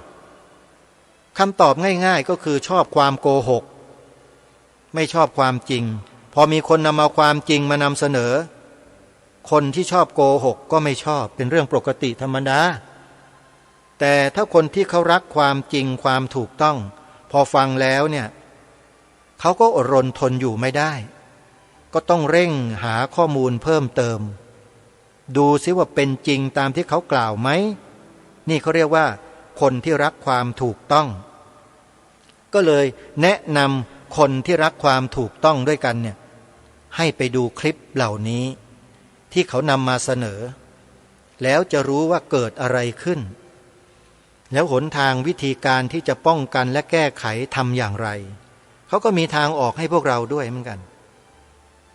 S1: คำตอบง่ายๆก็คือชอบความโกหกไม่ชอบความจริงพอมีคนนำเอาความจริงมานำเสนอคนที่ชอบโกหกก็ไม่ชอบเป็นเรื่องปกติธรรมดาแต่ถ้าคนที่เขารักความจริงความถูกต้องพอฟังแล้วเนี่ยเขาก็อดรนทนอยู่ไม่ได้ก็ต้องเร่งหาข้อมูลเพิ่มเติมดูซิว่าเป็นจริงตามที่เขากล่าวไหมนี่เขาเรียกว่าคนที่รักความถูกต้องก็เลยแนะนำคนที่รักความถูกต้องด้วยกันเนี่ยให้ไปดูคลิปเหล่านี้ที่เขานำมาเสนอแล้วจะรู้ว่าเกิดอะไรขึ้นแล้วหนทางวิธีการที่จะป้องกันและแก้ไขทำอย่างไรเขาก็มีทางออกให้พวกเราด้วยเหมือนกัน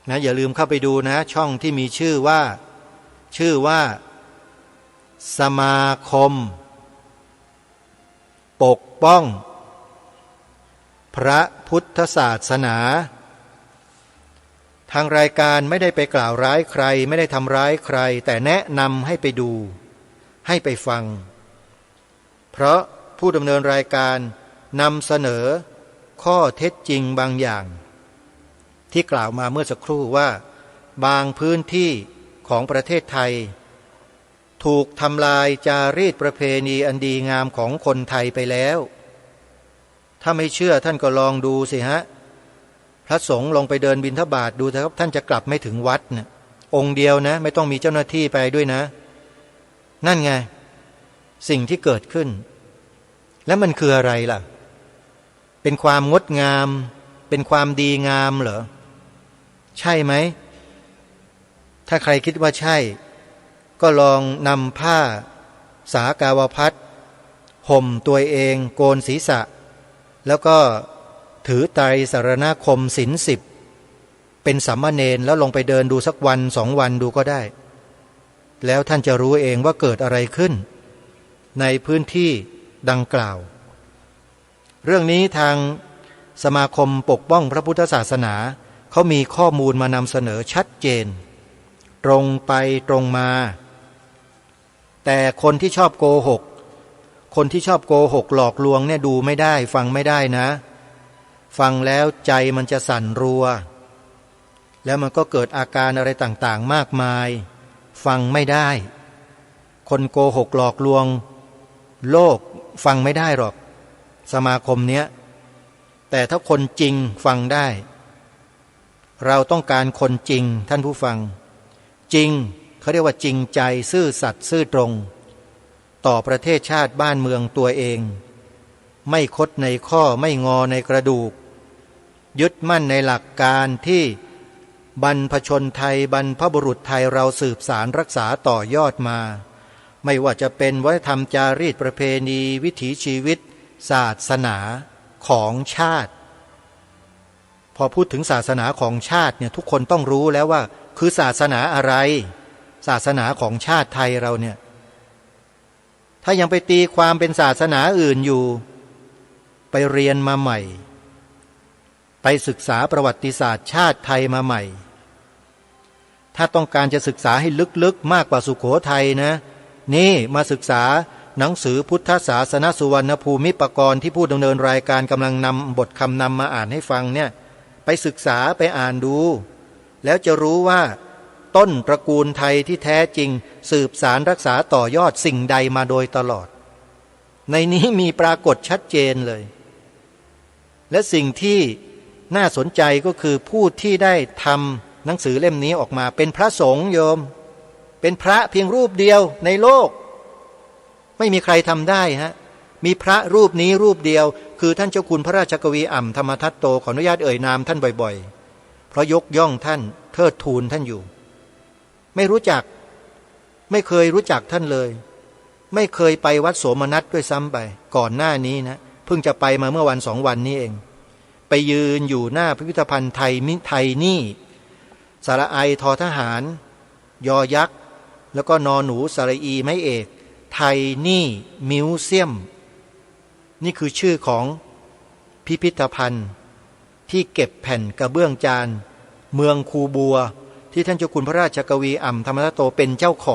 S1: นะอย่าลืมเข้าไปดูนะช่องที่มีชื่อว่าสมาคมปกป้องพระพุทธศาสนาทางรายการไม่ได้ไปกล่าวร้ายใครไม่ได้ทำร้ายใครแต่แนะนำให้ไปดูให้ไปฟังเพราะผู้ดำเนินรายการนำเสนอข้อเท็จจริงบางอย่างที่กล่าวมาเมื่อสักครู่ว่าบางพื้นที่ของประเทศไทยถูกทำลายจารีตประเพณีอันดีงามของคนไทยไปแล้วถ้าไม่เชื่อท่านก็ลองดูสิฮะพระสงฆ์ลงไปเดินบิณฑบาตดูเถอะครับท่านจะกลับไม่ถึงวัดนะองค์เดียวนะไม่ต้องมีเจ้าหน้าที่ไปด้วยนะนั่นไงสิ่งที่เกิดขึ้นแล้วมันคืออะไรล่ะเป็นความงดงามเป็นความดีงามเหรอใช่ไหมถ้าใครคิดว่าใช่ก็ลองนำผ้าสากาวพัสห่มตัวเองโกนศีรษะแล้วก็ถือไตรสรณคมศีล10เป็นสามเณรแล้วลงไปเดินดูสักวัน2 วันดูก็ได้แล้วท่านจะรู้เองว่าเกิดอะไรขึ้นในพื้นที่ดังกล่าวเรื่องนี้ทางสมาคมปกป้องพระพุทธศาสนาเขามีข้อมูลมานำเสนอชัดเจนตรงไปตรงมาแต่คนที่ชอบโกหกหลอกลวงเนี่ยดูไม่ได้ฟังไม่ได้นะฟังแล้วใจมันจะสั่นรัวแล้วมันก็เกิดอาการอะไรต่างๆมากมายฟังไม่ได้คนโกหกหลอกลวงโลกฟังไม่ได้หรอกสมาคมเนี้ยแต่ถ้าคนจริงฟังได้เราต้องการคนจริงท่านผู้ฟังจริงเขาเรียกว่าจริงใจซื่อสัตย์ซื่อตรงต่อประเทศชาติบ้านเมืองตัวเองไม่คดในข้อไม่งอในกระดูกยึดมั่นในหลักการที่บรรพชนไทยบรรพบุรุษไทยเราสืบสารรักษาต่อยอดมาไม่ว่าจะเป็นวัฒนธรรมจารีตประเพณีวิถีชีวิตศาสนาของชาติพอพูดถึงศาสนาของชาติเนี่ยทุกคนต้องรู้แล้วว่าคือศาสนาอะไรศาสนาของชาติไทยเราเนี่ยถ้ายังไปตีความเป็นศาสนาอื่นอยู่ไปเรียนมาใหม่ไปศึกษาประวัติศาสตร์ชาติไทยมาใหม่ถ้าต้องการจะศึกษาให้ลึกๆมากกว่าสุโขทัยนะนี่มาศึกษาหนังสือพุทธศาสนสุวรรณภูมิปกรณ์ที่ผู้ดำเนินรายการกำลังนำบทคำนำมาอ่านให้ฟังเนี่ยไปศึกษาไปอ่านดูแล้วจะรู้ว่าต้นตระกูลไทยที่แท้จริงสืบสารรักษาต่อยอดสิ่งใดมาโดยตลอดในนี้มีปรากฏชัดเจนเลย และสิ่งที่น่าสนใจก็คือผู้ที่ได้ทำหนังสือเล่มนี้ออกมาเป็นพระสงฆ์โยมเป็นพระเพียงรูปเดียวในโลกไม่มีใครทำได้ฮะมีพระรูปนี้รูปเดียวคือท่านเจ้าคุณพระราชกวีอ่ำธรรมทัตโตขออนุญาตเอ่ยนามท่านบ่อยๆเพราะยกย่องท่านเทิดทูนท่านอยู่ไม่รู้จักไม่เคยรู้จักท่านเลยไม่เคยไปวัดโสมนัสด้วยซ้ำไปก่อนหน้านี้นะเพิ่งจะไปมาเมื่อวัน2 วันนี้เองไปยืนอยู่หน้าพิพิธภัณฑ์ไทยนี่สระไอทอทหารยอยักษ์แล้วก็นอหนูสระอีไม้เอกไทยนี่มิวเซียมนี่คือชื่อของพิพิธภัณฑ์ที่เก็บแผ่นกระเบื้องจานเมืองคูบัวที่ท่านเจ้าคุณพระราชกวีอ่ำธรรมทัตโตเป็นเจ้าข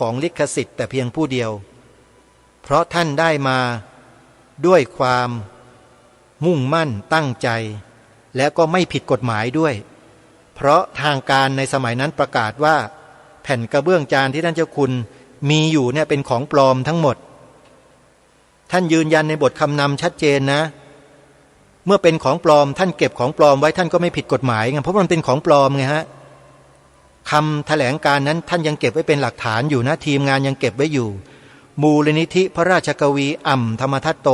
S1: องลิขสิทธิ์แต่เพียงผู้เดียวเพราะท่านได้มาด้วยความมุ่งมั่นตั้งใจและก็ไม่ผิดกฎหมายด้วยเพราะทางการในสมัยนั้นประกาศว่าแผ่นกระเบื้องจานที่ท่านเจ้าคุณมีอยู่เนี่ยเป็นของปลอมทั้งหมดท่านยืนยันในบทคำนำชัดเจนนะเมื่อเป็นของปลอมท่านเก็บของปลอมไว้ท่านก็ไม่ผิดกฎหมายไงเพราะมันเป็นของปลอมไงฮะคำแถลงการนั้นท่านยังเก็บไว้เป็นหลักฐานอยู่นะทีมงานยังเก็บไว้อยู่มูลนิธิพระราชกวีอ่ำธรรมทัตโต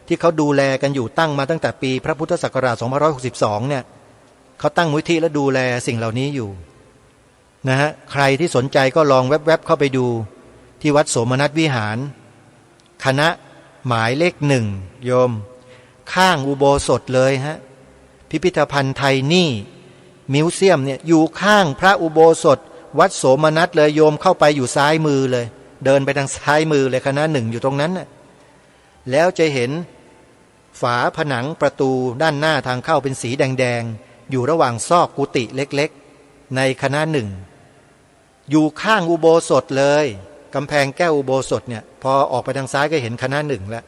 S1: ที่เขาดูแลกันอยู่ตั้งมาตั้งแต่ปีพระพุทธศักราช2562เนี่ยเขาตั้งมูลนิธิและดูแลสิ่งเหล่านี้อยู่นะฮะใครที่สนใจก็ลองแวบๆเข้าไปดูที่วัดโสมนัสวิหารคณะหมายเลข1โยมข้างอุโบสถเลยฮะพิพิธภัณฑ์ไทยนี่มิวเซียมเนี่ยอยู่ข้างพระอุโบสถวัดโสมนัสเลยโยมเข้าไปอยู่ซ้ายมือเลยเดินไปทางซ้ายมือเลยคณะ1อยู่ตรงนั้นน่ะแล้วจะเห็นฝาผนังประตูด้านหน้าทางเข้าเป็นสีแดงๆอยู่ระหว่างซอกกุฏิเล็กๆในคณะ1อยู่ข้างอุโบสถเลยกำแพงแก้วอุโบสถเนี่ยพอออกไปทางซ้ายก็เห็นคณะ1แล้ว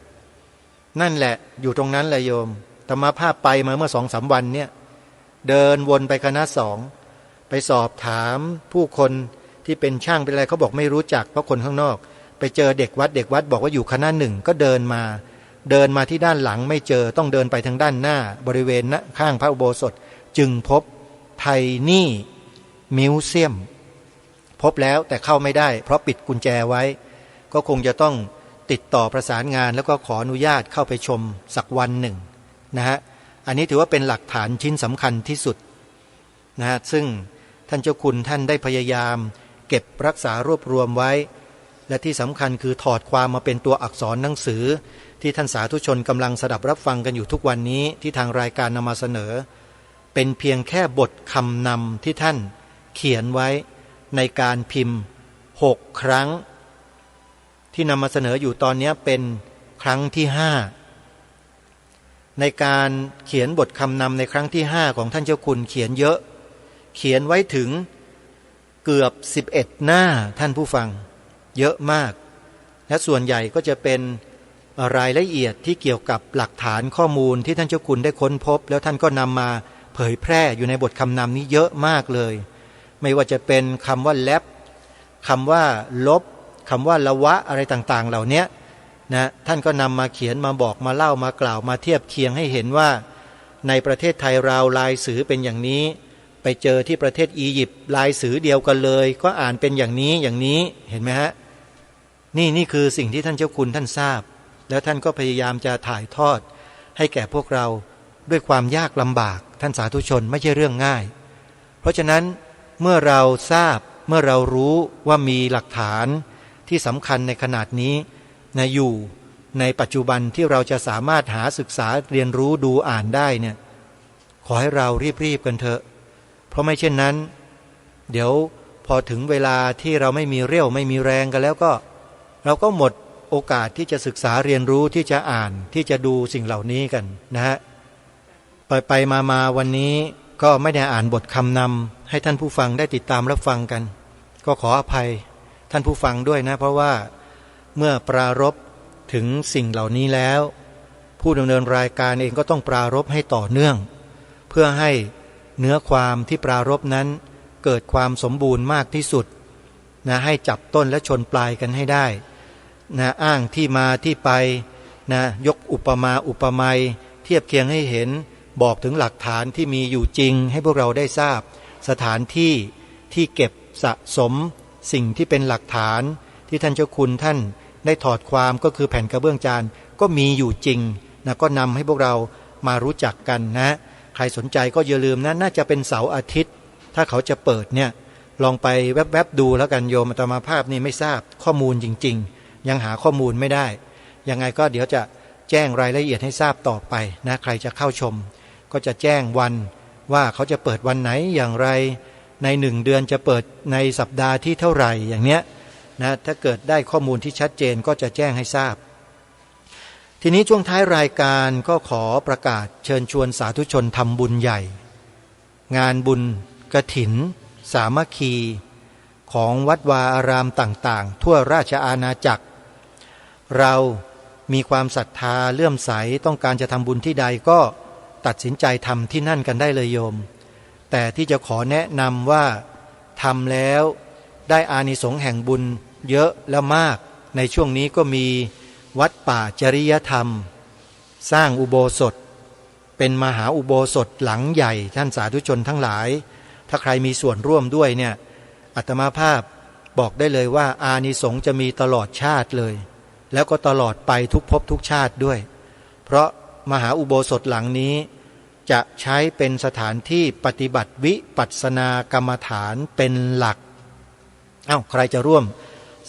S1: นั่นแหละอยู่ตรงนั้นแหละโยมธรรมภาพไปมาเมื่อ2-3 วันเนี่ยเดินวนไปคณะ2ไปสอบถามผู้คนที่เป็นช่างเป็นอะไรเขาบอกไม่รู้จักเพราะคนข้างนอกไปเจอเด็กวัดบอกว่าอยู่คณะ1ก็เดินมาที่ด้านหลังไม่เจอต้องเดินไปทางด้านหน้าบริเวณข้างพระอุโบสถจึงพบไทยนี่มิวเซียมพบแล้วแต่เข้าไม่ได้เพราะปิดกุญแจไว้ก็คงจะต้องติดต่อประสานงานแล้วก็ขออนุญาตเข้าไปชมสักวันหนึ่งนะฮะอันนี้ถือว่าเป็นหลักฐานชิ้นสำคัญที่สุดนะฮะซึ่งท่านเจ้าคุณท่านได้พยายามเก็บรักษารวบรวมไว้และที่สำคัญคือถอดความมาเป็นตัวอักษรหนังสือที่ท่านสาธุชนกำลังสดับรับฟังกันอยู่ทุกวันนี้ที่ทางรายการนำมาเสนอเป็นเพียงแค่บทคำนำที่ท่านเขียนไว้ในการพิมพ์6 ครั้งที่นำมาเสนออยู่ตอนนี้เป็นครั้งที่5ในการเขียนบทคำนำในครั้งที่5ของท่านเจ้าคุณเขียนเยอะเขียนไว้ถึงเกือบ11 หน้าท่านผู้ฟังเยอะมากและส่วนใหญ่ก็จะเป็นรายละเอียดที่เกี่ยวกับหลักฐานข้อมูลที่ท่านเจ้าคุณได้ค้นพบแล้วท่านก็นำมาเผยแพร่อยู่ในบทคำนำนี้เยอะมากเลยไม่ว่าจะเป็นคำว่าแลบคำว่าลบคำว่าละวะอะไรต่างๆเหล่านี้นะท่านก็นำมาเขียนมาบอกมาเล่ามากล่าวมาเทียบเคียงให้เห็นว่าในประเทศไทยเราลายสือเป็นอย่างนี้ไปเจอที่ประเทศอียิปต์ลายสือเดียวกันเลยก็อ่านเป็นอย่างนี้เห็นไหมฮะนี่คือสิ่งที่ท่านเจ้าคุณท่านทราบแล้วท่านก็พยายามจะถ่ายทอดให้แก่พวกเราด้วยความยากลำบากท่านสาธุชนไม่ใช่เรื่องง่ายเพราะฉะนั้นเมื่อเราทราบเมื่อเรารู้ว่ามีหลักฐานที่สำคัญในขนาดนี้อยู่ในปัจจุบันที่เราจะสามารถหาศึกษาเรียนรู้ดูอ่านได้เนี่ยขอให้เรารีบกันเถอะเพราะไม่เช่นนั้นเดี๋ยวพอถึงเวลาที่เราไม่มีเรี่ยวไม่มีแรงกันแล้วก็เราก็หมดโอกาสที่จะศึกษาเรียนรู้ที่จะอ่านที่จะดูสิ่งเหล่านี้กันนะฮะไปมาวันนี้ก็ไม่ได้อ่านบทคำนำให้ท่านผู้ฟังได้ติดตามรับฟังกันก็ขออภัยท่านผู้ฟังด้วยนะเพราะว่าเมื่อปรารภถึงสิ่งเหล่านี้แล้วผู้ดำเนินรายการเองก็ต้องปรารภให้ต่อเนื่องเพื่อให้เนื้อความที่ปรารภนั้นเกิดความสมบูรณ์มากที่สุดนะให้จับต้นและชนปลายกันให้ได้นะอ้างที่มาที่ไปนะยกอุปมาอุปไมยท ทียบเคียงให้เห็นบอกถึงหลักฐานที่มีอยู่จริงให้พวกเราได้ทราบสถานที่ที่เก็บสะสมสิ่งที่เป็นหลักฐานที่ท่านเจ้าคุณท่านได้ถอดความก็คือแผ่นกระเบื้องจานก็มีอยู่จริงนะก็นำให้พวกเรามารู้จักกันนะใครสนใจก็อย่าลืมนะน่าจะเป็นเสาร์อาทิตย์ถ้าเขาจะเปิดเนี่ยลองไปแวบๆดูแล้วกันโยมอาตมาภาพนี่ไม่ทราบข้อมูลจริงๆยังหาข้อมูลไม่ได้ยังไงก็เดี๋ยวจะแจ้งรายละเอียดให้ทราบต่อไปนะใครจะเข้าชมก็จะแจ้งวันว่าเขาจะเปิดวันไหนอย่างไรใน1 เดือนจะเปิดในสัปดาห์ที่เท่าไหร่อย่างเนี้ยนะถ้าเกิดได้ข้อมูลที่ชัดเจนก็จะแจ้งให้ทราบทีนี้ช่วงท้ายรายการก็ขอประกาศเชิญชวนสาธุชนทำบุญใหญ่งานบุญกฐินสามัคคีของวัดวาอารามต่างๆทั่วราชอาณาจักรเรามีความศรัทธาเลื่อมใสต้องการจะทำบุญที่ใดก็ตัดสินใจทำที่นั่นกันได้เลยโยมแต่ที่จะขอแนะนำว่าทำแล้วได้อานิสงส์แห่งบุญเยอะและมากในช่วงนี้ก็มีวัดป่าจริยธรรมสร้างอุโบสถเป็นมหาอุโบสถหลังใหญ่ท่านสาธุชนทั้งหลายถ้าใครมีส่วนร่วมด้วยเนี่ยอาตมาภาพบอกได้เลยว่าอานิสงส์จะมีตลอดชาติเลยแล้วก็ตลอดไปทุกภพทุกชาติด้วยเพราะมหาอุโบสถหลังนี้จะใช้เป็นสถานที่ปฏิบัติวิปัสสนากรรมฐานเป็นหลักใครจะร่วม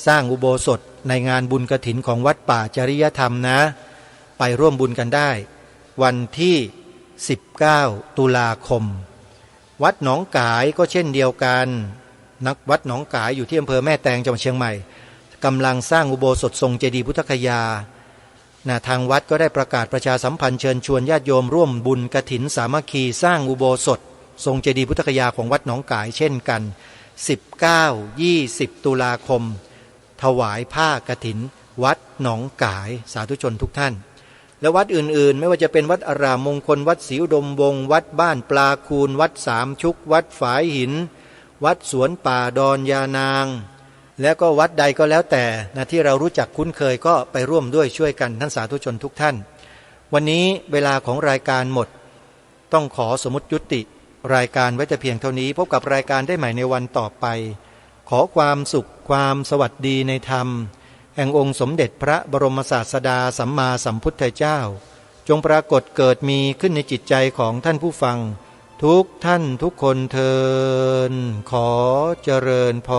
S1: สร้างอุโบสถในงานบุญกฐินของวัดป่าจริยธรรมนะไปร่วมบุญกันได้วันที่19 ตุลาคมวัดหนองกายก็เช่นเดียวกันนักวัดหนองกายอยู่ที่อำเภอแม่แตงจังหวัดเชียงใหม่กำลังสร้างอุโบสถทรงเจดีย์พุทธคยาทางวัดก็ได้ประกาศประชาสัมพันธ์เชิญชวนญาติโยมร่วมบุญกฐินสามัคคีสร้างอุโบสถทรงเจดีย์พุทธคยาของวัดหนองกายเช่นกัน19-20 ตุลาคมถวายผ้ากฐินวัดหนองกายสาธุชนทุกท่านและวัดอื่นๆไม่ว่าจะเป็นวัดอารามมงคลวัดศรีอุดมวงศ์วัดบ้านปลาคูนวัดสามชุกวัดฝายหินวัดสวนป่าดอนยานางและก็วัดใดก็แล้วแต่ที่เรารู้จักคุ้นเคยก็ไปร่วมด้วยช่วยกันท่านสาธุชนทุกท่านวันนี้เวลาของรายการหมดต้องขอสมมุติยุติรายการไว้แต่เพียงเท่านี้พบกับรายการได้ใหม่ในวันต่อไปขอความสุขความสวัสดีในธรรมแห่งองค์สมเด็จพระบรมศาสดาสัมมาสัมพุทธเจ้าจงปรากฏเกิดมีขึ้นในจิตใจของท่านผู้ฟังทุกท่านทุกคนเทอญขอเจริญพร